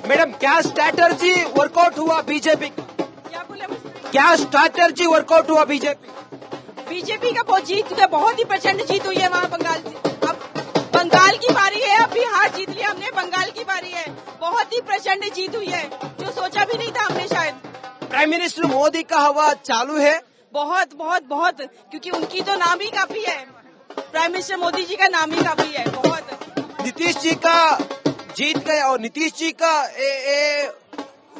Madam क्या strategy workout हुआ BJP? क्या बोले? क्या स्ट्रैटर्जी वर्कआउट हुआ बीजेपी? बीजेपी का बहुत जीत है, बहुत ही प्रचंड जीत हुई है वहाँ बंगाल से। अब बंगाल की बारी है, अब बिहार जीत लिया हमने, बंगाल की बारी है। बहुत ही प्रचंड जीत हुई है, जो सोचा भी नहीं था हमने शायद। प्राइम मिनिस्टर मोदी का हवा चालू है? बहुत बहुत बहुत, क्योंकि उनकी तो नाम ही काफी है। प्राइम मिनिस्टर मोदी जी का नाम ही काफी है। बहुत नीतीश जी का जीत गए और नीतीश जी का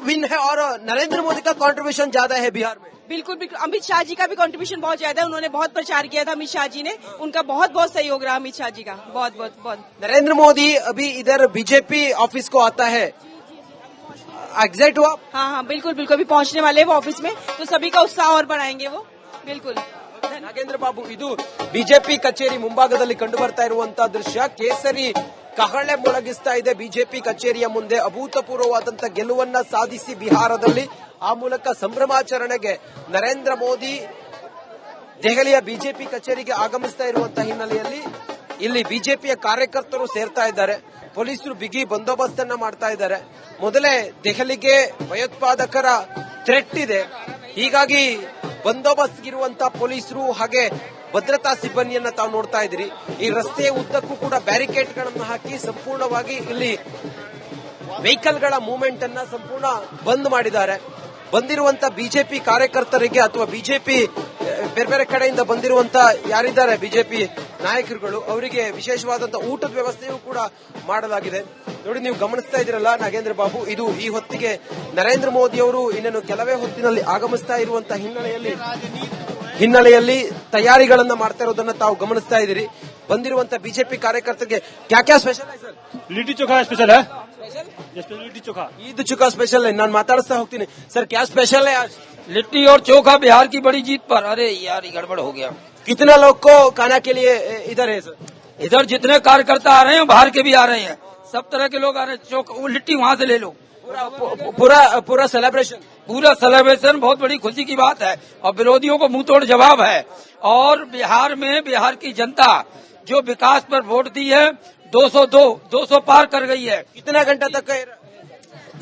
विन है और नरेंद्र मोदी का कंट्रीब्यूशन ज्यादा है बिहार में। बिल्कुल बिल्कुल, अमित शाह जी का भी कंट्रीब्यूशन बहुत ज्यादा है। उन्होंने बहुत प्रचार किया था, अमित शाह जी ने, उनका बहुत बहुत सहयोग रहा अमित शाह जी का, बहुत बहुत बहुत। नरेंद्र मोदी अभी इधर बीजेपी ऑफिस को आता है, एग्जैक्ट हुआ? हाँ हाँ बिल्कुल बिल्कुल, अभी पहुंचने वाले हैं वो ऑफिस में, तो सभी का उत्साह और बढ़ाएंगे वो, बिल्कुल। ನಾಗೇಂದ್ರ ಬಾಬು, ಇದು ಬಿಜೆಪಿ ಕಚೇರಿ ಮುಂಭಾಗದಲ್ಲಿ ಕಂಡು ಬರ್ತಾ ಇರುವಂತಹ ದೃಶ್ಯ. ಕೇಸರಿ ಕಹಳೆ ಮೊಳಗಿಸ್ತಾ ಇದೆ ಬಿಜೆಪಿ ಕಚೇರಿಯ ಮುಂದೆ. ಅಭೂತಪೂರ್ವವಾದಂತಹ ಗೆಲುವನ್ನ ಸಾಧಿಸಿ ಬಿಹಾರದಲ್ಲಿ ಆ ಮೂಲಕ ಸಂಭ್ರಮಾಚರಣೆಗೆ ನರೇಂದ್ರ ಮೋದಿ ದೆಹಲಿಯ ಬಿಜೆಪಿ ಕಚೇರಿಗೆ ಆಗಮಿಸ್ತಾ ಇರುವಂತಹ ಹಿನ್ನೆಲೆಯಲ್ಲಿ ಇಲ್ಲಿ ಬಿಜೆಪಿಯ ಕಾರ್ಯಕರ್ತರು ಸೇರ್ತಾ ಇದ್ದಾರೆ. ಪೊಲೀಸರು ಬಿಗಿ ಬಂದೋಬಸ್ತ್ ಅನ್ನ ಮಾಡ್ತಾ ಇದ್ದಾರೆ. ಮೊದಲೇ ದೆಹಲಿಗೆ ಭಯೋತ್ಪಾದಕರ ಥ್ರೆಟ್ ಇದೆ, ಹೀಗಾಗಿ ಬಂದೋಬಸ್ತ್ಗಿರುವಂತಹ ಪೊಲೀಸರು ಹಾಗೆ ಭದ್ರತಾ ಸಿಬ್ಬಂದಿಯನ್ನ ತಾವು ನೋಡ್ತಾ ಇದ್ದೀರಿ. ಈ ರಸ್ತೆಯ ಉದ್ದಕ್ಕೂ ಕೂಡ ಬ್ಯಾರಿಕೇಡ್ಗಳನ್ನು ಹಾಕಿ ಸಂಪೂರ್ಣವಾಗಿ ಇಲ್ಲಿ ವೆಹಿಕಲ್ಗಳ ಮೂವ್ಮೆಂಟ್ ಅನ್ನ ಸಂಪೂರ್ಣ ಬಂದ್ ಮಾಡಿದ್ದಾರೆ. ಬಂದಿರುವಂತ ಬಿಜೆಪಿ ಕಾರ್ಯಕರ್ತರಿಗೆ ಅಥವಾ ಬಿಜೆಪಿ ಬೇರೆ ಬೇರೆ ಕಡೆಯಿಂದ ಬಂದಿರುವಂತ ಯಾರಿದ್ದಾರೆ ಬಿಜೆಪಿ ನಾಯಕರುಗಳು, ಅವರಿಗೆ ವಿಶೇಷವಾದಂತಹ ಊಟದ ವ್ಯವಸ್ಥೆಯೂ ಕೂಡ ಮಾಡಲಾಗಿದೆ. ನೋಡಿ, ನೀವು ಗಮನಿಸ್ತಾ ಇದ್ದೀರಲ್ಲ ನಾಗೇಂದ್ರ ಬಾಬು, ಇದು ಈ ಹೊತ್ತಿಗೆ ನರೇಂದ್ರ ಮೋದಿ ಅವರು ಇನ್ನೇನು ಕೆಲವೇ ಹೊತ್ತಿನಲ್ಲಿ ಆಗಮಿಸ್ತಾ ಇರುವಂತಹ ಹಿನ್ನೆಲೆಯಲ್ಲಿ ತಯಾರಿಗಳನ್ನ ಮಾಡ್ತಾ ಇರೋದನ್ನ ತಾವು ಗಮನಿಸ್ತಾ ಇದ್ದೀರಿ. ಬಂದಿರುವಂತ ಬಿಜೆಪಿ ಕಾರ್ಯಕರ್ತರಿಗೆ ಕ್ಯಾ ಕ್ಯಾ ಸ್ಪೆಷಲ್ है सर? लिट्टी चोखा स्पेशल है, लिट्टी चोखा, ईद चुका स्पेशल है. ನಾನು ಮಾತಾಡಿಸ್ತಾ ಹೋಗ್ತೀನಿ. ಸರ್ क्या स्पेशल है आज? लिट्टी और चोखा बिहार की बड़ी जीत पर। अरे यार, ये गड़बड़ हो गया। कितना लोग को खाना के लिए इधर है सर? इधर जितने कार्यकर्ता आ रहे हैं बाहर के भी आ रहे हैं, सब तरह के लोग आ रहे हैं। चोखा, वो लिट्टी वहाँ से ले लो। पूरा सेलिब्रेशन, पूरा सेलिब्रेशन, बहुत बड़ी खुशी की बात है और विरोधियों को मुंह तोड़ जवाब है। और बिहार में बिहार की जनता जो विकास पर वोट दी है, 200 पार कर गई है। कितना घंटा तक है?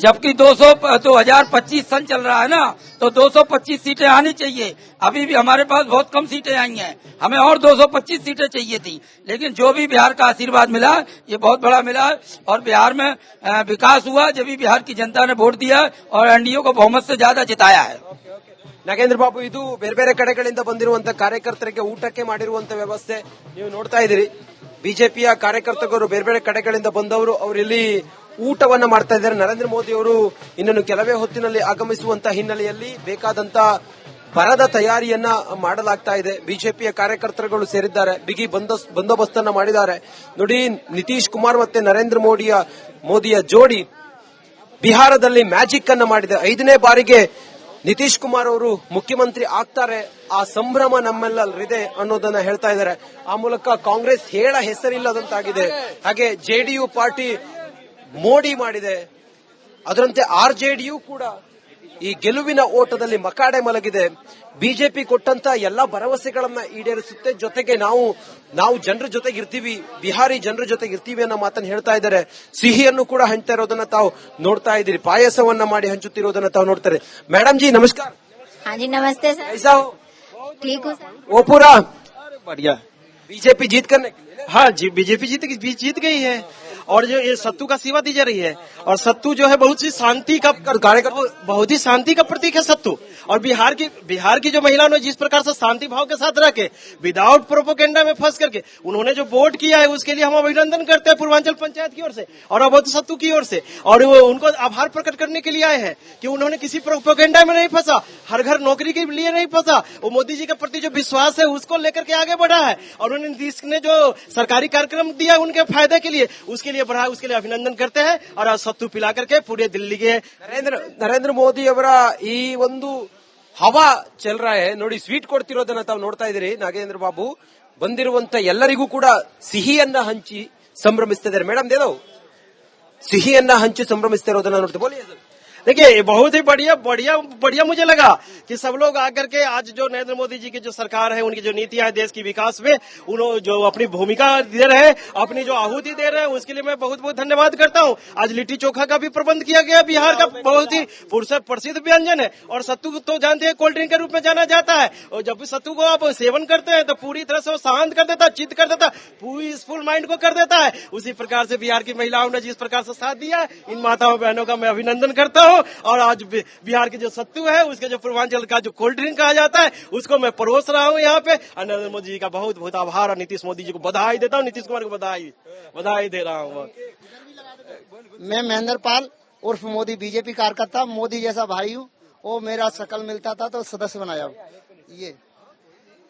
जबकि 2025 सन चल रहा है ना, तो 225 सीटें आनी चाहिए। अभी भी हमारे पास बहुत कम सीटें आई हैं, हमें और 225 सीटें चाहिए थी। लेकिन जो भी बिहार का आशीर्वाद मिला, ये बहुत बड़ा मिला और बिहार में विकास हुआ जब भी बिहार की जनता ने वोट दिया और एनडीए को बहुमत से ज्यादा जिताया है। ನಾಗೇಂದ್ರ ಬಾಬು, ಇದು ಬೇರೆ ಬೇರೆ ಕಡೆಗಳಿಂದ ಬಂದಿರುವಂತಹ ಕಾರ್ಯಕರ್ತರಿಗೆ ಊಟಕ್ಕೆ ಮಾಡಿರುವಂತಹ ವ್ಯವಸ್ಥೆ ನೀವು ನೋಡ್ತಾ ಇದ್ದೀರಿ. ಬಿಜೆಪಿಯ ಕಾರ್ಯಕರ್ತರು ಬೇರೆ ಬೇರೆ ಕಡೆಗಳಿಂದ ಬಂದವರು ಅವರಿಲ್ಲಿ ಊಟವನ್ನ ಮಾಡ್ತಾ ಇದ್ದಾರೆ. ನರೇಂದ್ರ ಮೋದಿ ಅವರು ಇನ್ನೊಂದು ಕೆಲವೇ ಹೊತ್ತಿನಲ್ಲಿ ಆಗಮಿಸುವಂತಹ ಹಿನ್ನೆಲೆಯಲ್ಲಿ ಬೇಕಾದಂತ ಬರದ ತಯಾರಿಯನ್ನ ಮಾಡಲಾಗ್ತಾ ಇದೆ. ಬಿಜೆಪಿಯ ಕಾರ್ಯಕರ್ತರುಗಳು ಸೇರಿದ್ದಾರೆ, ಬಿಗಿ ಬಂದೋಬಸ್ತ್ ಅನ್ನ ಮಾಡಿದ್ದಾರೆ. ನೋಡಿ, ನಿತೀಶ್ ಕುಮಾರ್ ಮತ್ತೆ ನರೇಂದ್ರ ಮೋದಿಯ ಜೋಡಿ ಬಿಹಾರದಲ್ಲಿ ಮ್ಯಾಜಿಕ್ ಅನ್ನ ಮಾಡಿದೆ. 5ನೇ ಬಾರಿಗೆ ನಿತೀಶ್ ಕುಮಾರ್ ಅವರು ಮುಖ್ಯಮಂತ್ರಿ ಆಗ್ತಾರೆ, ಆ ಸಂಭ್ರಮ ನಮ್ಮೆಲ್ಲರಿದೆ ಅನ್ನೋದನ್ನ ಹೇಳ್ತಾ ಇದ್ದಾರೆ. ಆ ಮೂಲಕ ಕಾಂಗ್ರೆಸ್ ಹೇಳ ಹೆಸರಿಲ್ಲದಂತಾಗಿದೆ. ಹಾಗೆ ಜೆಡಿಯು ಪಾರ್ಟಿ ಮೋಡಿ ಮಾಡಿದೆ, ಅದರಂತೆ ಆರ್ಜೆಡಿಯು ಕೂಡ ಈ ಗೆಲುವಿನ ಓಟದಲ್ಲಿ ಮಕಾಡೆ ಮಲಗಿದೆ. ಬಿಜೆಪಿ ಕೊಟ್ಟಂತ ಎಲ್ಲಾ ಭರವಸೆಗಳನ್ನ ಈಡೇರಿಸುತ್ತೆ, ಜೊತೆಗೆ ನಾವು ಜನರ ಜೊತೆಗೆ ಇರ್ತೀವಿ, ಬಿಹಾರಿ ಜನರ ಜೊತೆಗೆ ಇರ್ತೀವಿ ಅನ್ನೋ ಮಾತನ್ನು ಹೇಳ್ತಾ ಇದ್ದಾರೆ. ಸಿಹಿಯನ್ನು ಕೂಡ ಹಂಚ್ತಾ ಇರೋದನ್ನ ತಾವು ನೋಡ್ತಾ ಇದ್ದೀರಿ, ಪಾಯಸವನ್ನ ಮಾಡಿ ಹಂಚುತ್ತಿರೋದನ್ನ ತಾವು ನೋಡ್ತಾರೆ. ಮೇಡಮ್ ಜಿ नमस्कार. हाँ जी नमस्ते सर, कैसा हो? ठीक हूँ सर। वो पूरा बढ़िया। बीजेपी जीत करने के लिए? हाँ जी, बीजेपी जीत गई है और जो ये सत्तू का सेवा दी जा रही है, और सत्तू जो है बहुत ही शांति का बहुत ही शांति का प्रतीक है सत्तू। और बिहार की जो महिलाओं ने जिस प्रकार से शांति भाव के साथ रह के विदाउट प्रोपोगेंडा में फंस करके उन्होंने जो वोट किया है, उसके लिए हम अभिनंदन करते हैं पूर्वांचल पंचायत की ओर से और अवध सत्तू की ओर से। और वो उनको आभार प्रकट करने के लिए आए हैं कि उन्होंने किसी प्रोपोगेंडा में नहीं फंसा, हर घर नौकरी के लिए नहीं फंसा, वो मोदी जी के प्रति जो विश्वास है उसको लेकर के आगे बढ़ा है। और उन्होंने नीतीश ने जो सरकारी कार्यक्रम दिया उनके फायदे के लिए, उसके लिए बढ़ा, उसके लिए अभिनंदन करते हैं। और आज सत्तू पिला करके पूरे दिल्ली के ನರೇಂದ್ರ ಮೋದಿ ಅವರ ಈ ಒಂದು ಹವಾ ಚಲ್ ರहा है. ನೋಡಿ, ಸ್ವೀಟ್ ಕೊಡ್ತಿರೋದನ್ನ ತಾವು ನೋಡ್ತಾ ಇದ್ದೀರಿ. ನಾಗೇಂದ್ರ ಬಾಬು ಬಂದಿರುವಂತ ಎಲ್ಲರಿಗೂ ಕೂಡ ಸಿಹಿಯನ್ನ ಹಂಚಿ ಸಂಭ್ರಮಿಸ್ತಾ ಇದ್ದಾರೆ. ಮೇಡಮ್ ದೇದೋ ಸಿಹಿಯನ್ನ ಹಂಚಿ ಸಂಭ್ರಮಿಸ್ತಾ ಇರೋದನ್ನ ನೋಡ್ತೀವಿ. ಬೋಲಿಯೇ ಸರ್. देखिए बहुत ही बढ़िया मुझे लगा कि सब लोग आकर के आज जो नरेंद्र मोदी जी की जो सरकार है, उनकी जो नीतियां है देश की विकास में, उन्होंने जो अपनी भूमिका दे रहे हैं, अपनी जो आहुति दे रहे हैं, उसके लिए मैं बहुत बहुत धन्यवाद करता हूं। आज लिट्टी चोखा का भी प्रबंध किया गया, बिहार का बहुत ही प्रसिद्ध व्यंजन है। और सत्तू तो जानते हैं कोल्ड ड्रिंक के रूप में जाना जाता है, और जब भी सत्तू को आप सेवन करते हैं तो पूरी तरह से वो शांत कर देता है, चित्त कर देता है, पीसफुल माइंड को कर देता है। उसी प्रकार से बिहार की महिलाओं ने जिस प्रकार से साथ दिया है, इन माताओं बहनों का मैं अभिनंदन करता हूं। और आज बिहार के जो सत्तू है, उसके जो पूर्वांचल का जो कोल्ड ड्रिंक कहा जाता है, उसको मैं परोस रहा हूं यहाँ पे। नरेंद्र मोदी जी का बहुत बहुत आभार और नीतीश मोदी जी को बधाई देता हूँ, नीतीश कुमार को बधाई दे रहा हूँ। मैं महेंद्र पाल उर्फ मोदी बीजेपी कार्यकर्ता, मोदी जैसा भाई हूँ। वो मेरा शकल मिलता था तो सदस्य बनाया हूँ। ये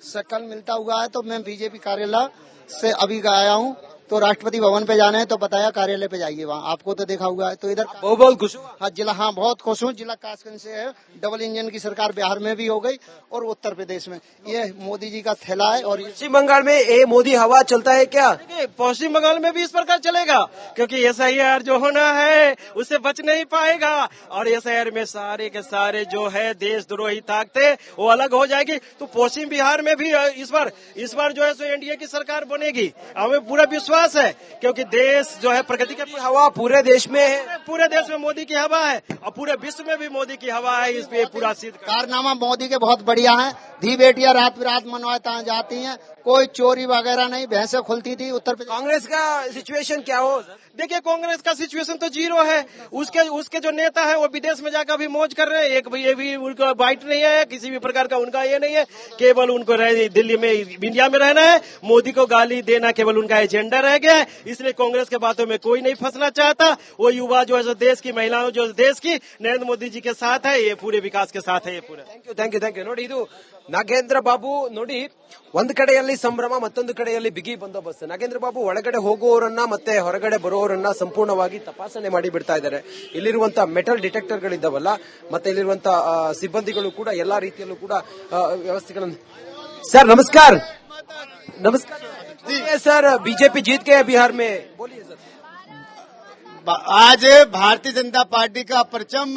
शकल मिलता हुआ है तो मैं बीजेपी कार्यालय से अभी आया हूँ। तो राष्ट्रपति भवन पे जाना है तो बताया कार्यालय पे जाइए, वहाँ आपको तो देखा हुआ है। तो इधर बहुत खुश हूँ। हाँ जिला, हाँ बहुत खुश हूँ। जिला कासगंज से है। डबल इंजन की सरकार बिहार में भी हो गई और उत्तर प्रदेश में। ये मोदी जी का थैला है। और पश्चिम बंगाल में ये मोदी हवा चलता है क्या? देखिए पश्चिम बंगाल में भी इस प्रकार चलेगा, क्योंकि SIR जो होना है उससे बच नहीं पाएगा। और SIR में सारे के सारे जो है देशद्रोही ताकतें वो अलग हो जाएगी। तो पश्चिम बिहार में भी इस बार जो है सो NDA की सरकार बनेगी, हमें पूरा विश्वास है। क्योंकि देश जो है प्रगति की हवा पूरे देश में है, पूरे देश में मोदी की हवा है और पूरे विश्व में भी मोदी की हवा है। इस पे पूरा सिद्ध कारनामा मोदी के बहुत बढ़िया है। धी बेटियां रात बिरात मनवाए तहाँ जाती हैं, कोई चोरी वगैरह नहीं, भैंसें खुलती थी। उत्तर प्रदेश कांग्रेस का सिचुएशन क्या हो? देखिए कांग्रेस का सिचुएशन तो जीरो है। उसके जो नेता है वो विदेश में जाकर भी मौज कर रहे हैं। एक ये भी उनका बाइट नहीं है, किसी भी प्रकार का उनका ये नहीं है। केवल उनको दिल्ली में, इंडिया में रहना है। मोदी को गाली देना केवल उनका एजेंडा रह गया है। इसलिए कांग्रेस के बातों में कोई नहीं फंसना चाहता। वो युवा जो है जो देश की महिलाओं जो देश की नरेंद्र मोदी जी के साथ है, ये पूरे विकास के साथ है। ये पूरा ಥ್ಯಾಂಕ್ ಯು ನೋಡಿ, ಇದು ನಾಗೇಂದ್ರ ಬಾಬು ನೋಡಿ, ಒಂದ್ ಕಡೆಯಲ್ಲಿ ಸಂಭ್ರಮ, ಮತ್ತೊಂದು ಕಡೆಯಲ್ಲಿ ಬಿಗಿ ಬಂದೋಬಸ್ತ್. ನಾಗೇಂದ್ರ ಬಾಬು ಒಳಗಡೆ ಹೋಗುವವರನ್ನ ಮತ್ತೆ ಹೊರಗಡೆ ಬರುವವರನ್ನ ಸಂಪೂರ್ಣವಾಗಿ ತಪಾಸಣೆ ಮಾಡಿ ಬಿಡ್ತಾ ಇದ್ದಾರೆ. ಇಲ್ಲಿರುವಂತಹ ಮೆಟಲ್ ಡಿಟೆಕ್ಟರ್ಗಳಿದ್ದಾವಲ್ಲ, ಮತ್ತೆ ಇಲ್ಲಿರುವಂತಹ ಸಿಬ್ಬಂದಿಗಳು ಕೂಡ ಎಲ್ಲಾ ರೀತಿಯಲ್ಲೂ ಕೂಡ ವ್ಯವಸ್ಥೆಗಳನ್ನು. ಸರ್ ನಮಸ್ಕಾರ. सर बीजेपी जीत गए बिहार में, बोलिए सर। आज भारतीय जनता पार्टी का परचम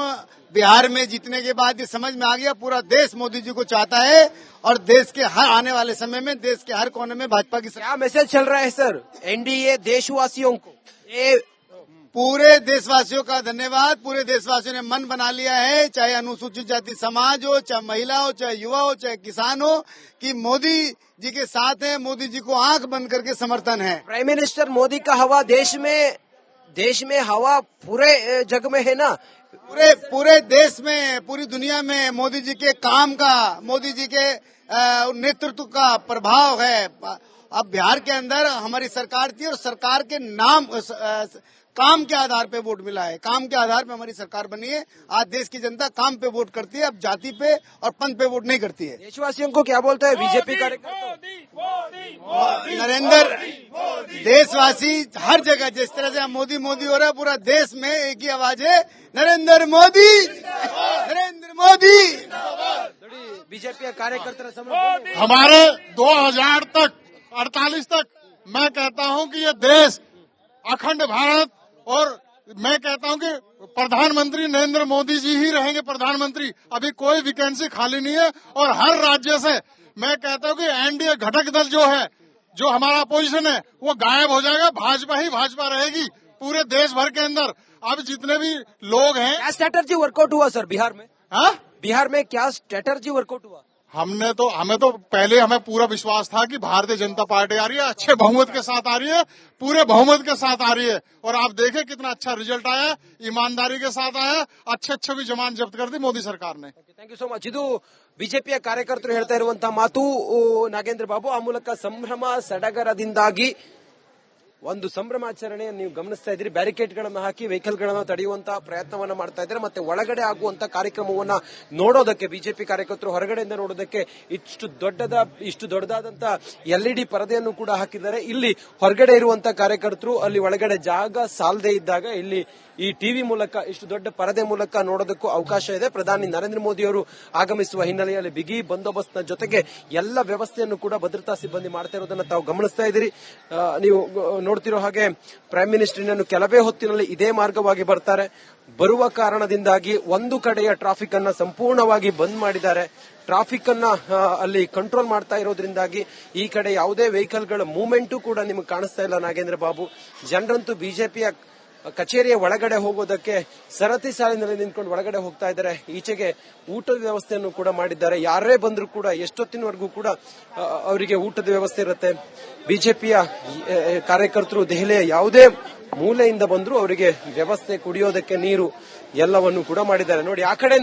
बिहार में जीतने के बाद ये समझ में आ गया, पूरा देश मोदी जी को चाहता है और देश के हर आने वाले समय में देश के हर कोने में भाजपा की क्या मैसेज चल रहा है सर NDA देशवासियों को? पूरे देशवासियों का धन्यवाद। पूरे देशवासियों ने मन बना लिया है, चाहे अनुसूचित जाति समाज हो, चाहे महिला हो, चाहे युवा हो, चाहे किसान हो, कि मोदी जी के साथ है। मोदी जी को आंख बंद करके समर्थन है। प्राइम मिनिस्टर मोदी का हवा देश में हवा पूरे जग में है ना? पूरे देश में, पूरी दुनिया में मोदी जी के काम का, मोदी जी के नेतृत्व का प्रभाव है। अब बिहार के अंदर हमारी सरकार थी और सरकार के नाम काम के आधार पे वोट मिला है। काम के आधार पे हमारी सरकार बनी है। आज देश की जनता काम पे वोट करती है, अब जाति पे और पंथ पे वोट नहीं करती है। देशवासियों को क्या बोलता है बीजेपी कार्यकर्ता? नरेंद्र, देशवासी हर जगह जिस तरह से मोदी मोदी हो रहा है, पूरा देश में एक ही आवाज है, नरेंद्र मोदी, नरेंद्र मोदी। बीजेपी कार्यकर्ता हमारे 2048 तक मैं कहता हूं कि ये देश अखंड भारत, और मैं कहता हूं कि प्रधानमंत्री नरेंद्र मोदी जी ही रहेंगे प्रधानमंत्री। अभी कोई वैकेंसी खाली नहीं है। और हर राज्य से मैं कहता हूं कि NDA घटक दल जो है, जो हमारा अपोजिशन है, वो गायब हो जाएगा। भाजपा ही भाजपा रहेगी पूरे देश भर के अंदर। अब जितने भी लोग हैं, क्या स्ट्रेटर्जी वर्कआउट हुआ सर बिहार में? हाँ, बिहार में क्या स्ट्रेटर्जी वर्कआउट हुआ? हमें तो पहले हमें पूरा विश्वास था कि भारतीय जनता पार्टी आ रही है, अच्छे बहुमत के साथ आ रही है, पूरे बहुमत के साथ आ रही है। और आप देखें कितना अच्छा रिजल्ट आया, ईमानदारी के साथ आया, अच्छे भी जमान जब्त कर दी मोदी सरकार ने। Thank you so much. ಇದು ಬಿಜೆಪಿಯ ಕಾರ್ಯಕರ್ತರು ಹೇಳ್ತಾ ಇರುವಂತಹ ಮಾತು. ನಾಗೇಂದ್ರ ಬಾಬು ಆ ಮೂಲಕ ಸಂಭ್ರಮ ಸಡಗರದಿಂದಾಗಿ ಒಂದು ಸಂಭ್ರಮಾಚರಣೆಯನ್ನು ನೀವು ಗಮನಿಸ್ತಾ ಇದ್ರಿ. ಬ್ಯಾರಿಕೇಡ್ಗಳನ್ನು ಹಾಕಿ ವೆಹಿಕಲ್ ಗಳನ್ನು ತಡೆಯುವಂತಹ ಪ್ರಯತ್ನವನ್ನ ಮಾಡ್ತಾ ಇದ್ದಾರೆ. ಮತ್ತೆ ಒಳಗಡೆ ಆಗುವಂತಹ ಕಾರ್ಯಕ್ರಮವನ್ನ ನೋಡೋದಕ್ಕೆ ಬಿಜೆಪಿ ಕಾರ್ಯಕರ್ತರು ಹೊರಗಡೆಯಿಂದ ನೋಡೋದಕ್ಕೆ ಇಷ್ಟು ದೊಡ್ಡದಾದಂತಹ LED ಪರದೆಯನ್ನು ಕೂಡ ಹಾಕಿದ್ದಾರೆ. ಇಲ್ಲಿ ಹೊರಗಡೆ ಇರುವಂತಹ ಕಾರ್ಯಕರ್ತರು ಅಲ್ಲಿ ಒಳಗಡೆ ಜಾಗ ಸಾಲದೇ ಇದ್ದಾಗ ಇಲ್ಲಿ ಈ ಟಿವಿ ಮೂಲಕ, ಇಷ್ಟು ದೊಡ್ಡ ಪರದೆ ಮೂಲಕ ನೋಡೋದಕ್ಕೂ ಅವಕಾಶ ಇದೆ. ಪ್ರಧಾನಿ ನರೇಂದ್ರ ಮೋದಿ ಅವರು ಆಗಮಿಸುವ ಹಿನ್ನೆಲೆಯಲ್ಲಿ ಬಿಗಿ ಬಂದೋಬಸ್ತ್ನ ಜೊತೆಗೆ ಎಲ್ಲ ವ್ಯವಸ್ಥೆಯನ್ನು ಕೂಡ ಭದ್ರತಾ ಸಿಬ್ಬಂದಿ ಮಾಡ್ತಾ ಇರೋದನ್ನ ತಾವು ಗಮನಿಸ್ತಾ ಇದ್ದೀರಿ. ನೀವು ನೋಡ್ತಿರೋ ಹಾಗೆ ಪ್ರೈಮ್ ಮಿನಿಸ್ಟರ್ ಇನ್ನನ್ನು ಕೆಲವೇ ಹೊತ್ತಿನಲ್ಲಿ ಇದೇ ಮಾರ್ಗವಾಗಿ ಬರ್ತಾರೆ. ಬರುವ ಕಾರಣದಿಂದಾಗಿ ಒಂದು ಕಡೆಯ ಟ್ರಾಫಿಕ್ ಅನ್ನ ಸಂಪೂರ್ಣವಾಗಿ ಬಂದ್ ಮಾಡಿದ್ದಾರೆ. ಟ್ರಾಫಿಕ್ ಅನ್ನ ಅಲ್ಲಿ ಕಂಟ್ರೋಲ್ ಮಾಡ್ತಾ ಇರೋದ್ರಿಂದಾಗಿ ಈ ಕಡೆ ಯಾವುದೇ ವೆಹಿಕಲ್ಗಳ ಮೂವ್ಮೆಂಟು ಕೂಡ ನಿಮಗೆ ಕಾಣಿಸ್ತಾ ಇಲ್ಲ ನಾಗೇಂದ್ರ ಬಾಬು. ಜನರಂತೂ ಬಿಜೆಪಿಯ ಕಚೇರಿಯ ಒಳಗಡೆ ಹೋಗೋದಕ್ಕೆ ಸರತಿ ಸಾಲಿನಲ್ಲಿ ನಿಂತ್ಕೊಂಡು ಒಳಗಡೆ ಹೋಗ್ತಾ ಇದ್ದಾರೆ. ಈಚೆಗೆ ಊಟದ ವ್ಯವಸ್ಥೆಯನ್ನು ಕೂಡ ಮಾಡಿದ್ದಾರೆ. ಯಾರೇ ಬಂದರೂ ಕೂಡ ಎಷ್ಟೊತ್ತಿನವರೆಗೂ ಕೂಡ ಅವರಿಗೆ ಊಟದ ವ್ಯವಸ್ಥೆ ಇರುತ್ತೆ. ಬಿಜೆಪಿಯ ಕಾರ್ಯಕರ್ತರು ದೆಹಲಿಯ ಯಾವುದೇ ಮೂಲೆಯಿಂದ ಬಂದರೂ ಅವರಿಗೆ ವ್ಯವಸ್ಥೆ, ಕುಡಿಯೋದಕ್ಕೆ ನೀರು ಎಲ್ಲವನ್ನು ಕೂಡ ಮಾಡಿದ್ದಾರೆ. ನೋಡಿ ಆ ಕಡೆ